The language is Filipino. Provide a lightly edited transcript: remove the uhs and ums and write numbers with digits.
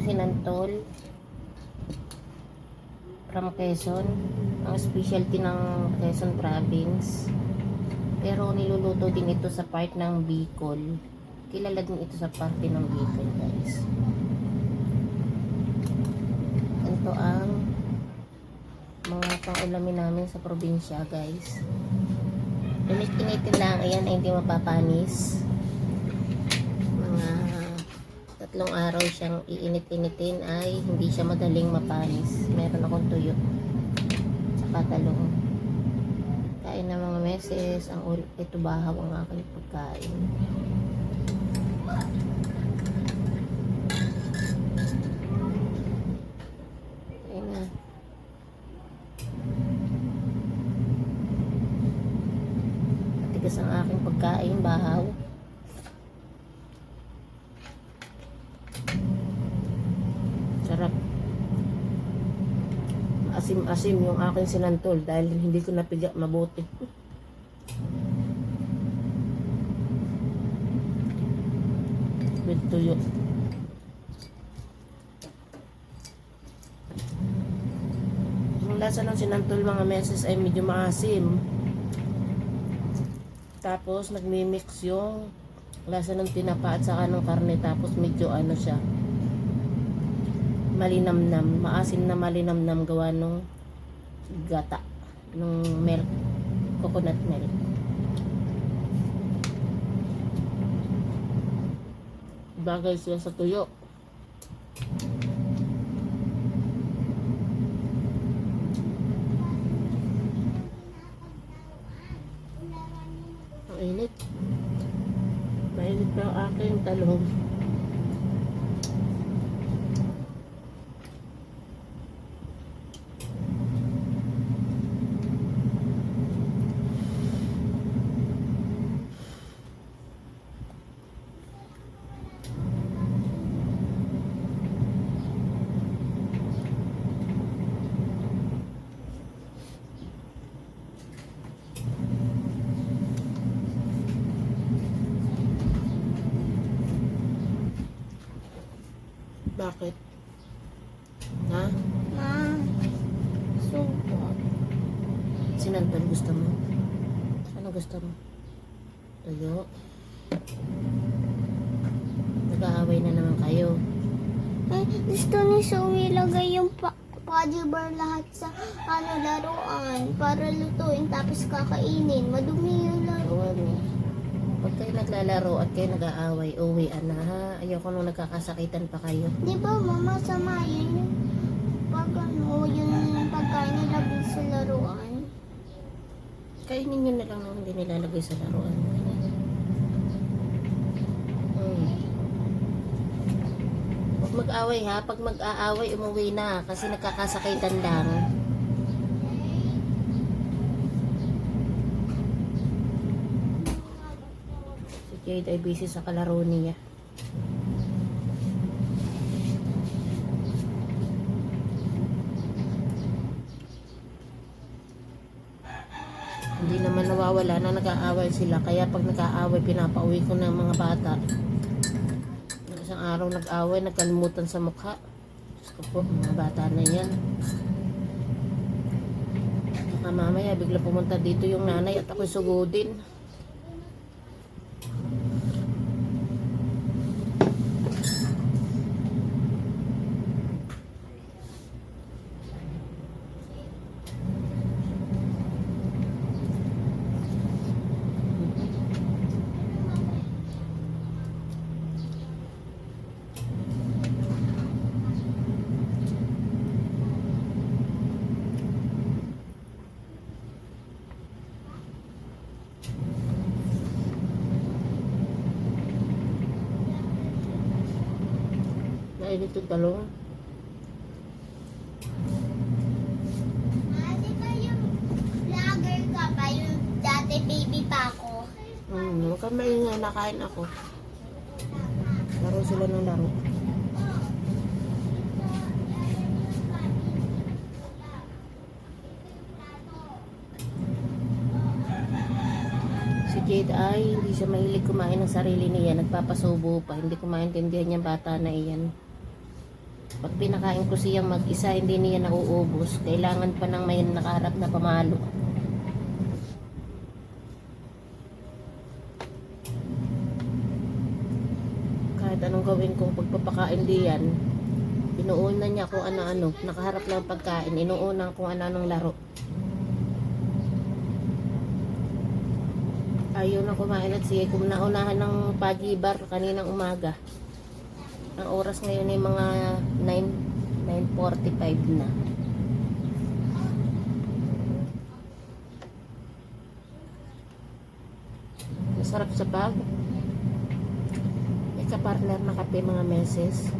sinantol from Quezon. Ang specialty ng Quezon province. Pero niluluto din ito sa part ng Bicol. Kilala din ito sa parte ng Bicol, guys. Ito ang mga pang-ulamin namin sa probinsya, guys. Init-initin lang. Ayan, ay hindi mapapanis. Mga 3 araw siyang iinit-initin ay hindi siya madaling mapanis. Meron akong tuyo. Tsaka talong. Kain ng mga meses. Ito bahaw ang aking pagkain. Ayan na. Matigas ang aking pagkain, bahaw. Sarap. Asim-asim yung aking sinantol dahil hindi ko napiga mabuti. With tuyo. Yung lasa ng sinantol mga meses ay medyo maasim. Tapos nagmi-mix yung lasa ng tinapa at saka ng karne. Tapos medyo ano siya, malinamnam, maasim na malinamnam gawa nung gata, nung milk, coconut milk. Bagay siya sa tuyo. Ang init. Mainit pa ang aking talong. Bakit? Ha? Ma, subo. Sinantol gusto mo? Ano gusto mo? Tuyo? Nag-aaway na naman kayo. Eh, gusto ni Zoe lagay yung body bar lahat sa laruan para lutuin tapos kakainin. Madumi yung laruan eh. Pag kayo naglalaro at kayo nag-aaway, uwian na ha. Ayoko nung nagkakasakitan pa kayo. Di ba mama, sama yun yung yung pagkain nilagay sa laruan. Kainin nyo na lang nung hindi nilalagay sa laruan. Huwag mag-away ha. Pag mag-aaway, umuwi na. Kasi nagkakasakitan lang. Si Jade ay busy sa kalaro niya. Hindi naman nawawala na nag-aaway sila. Kaya pag nag-aaway, pinapauwi ko ng mga bata. Isang araw nag-aaway, nagkalimutan sa mukha. Diyos ko po, mga bata na yan. Baka mamaya, bigla pumunta dito yung nanay at ako'y sugudin. Nainit yung talong. Di ba yung vlogger ka pa, yung dati baby pa ako? Huwag kang maingay, nakain ako. Laro sila ng laro. Si Jade ay hindi siya mahilig kumain ng sarili niya. Nagpapasubo pa. Hindi ko maintindihan yung bata na iyan. Pag pinakain ko siya mag-isa, hindi niya nauubos. Kailangan pa ng may nakaharap na pamalo. Kahit anong gawin kong pagpapakain diyan, inuuna niya kung ano-ano. Nakaharap lang pagkain, inuuna kung ano-anong laro. Ayaw na kumain at sige, kung naunahan ng pagibar kaninang umaga. Ang oras ngayon ay mga 9:45 na. Masarap sa bag. May ka-partner na kape mga meses.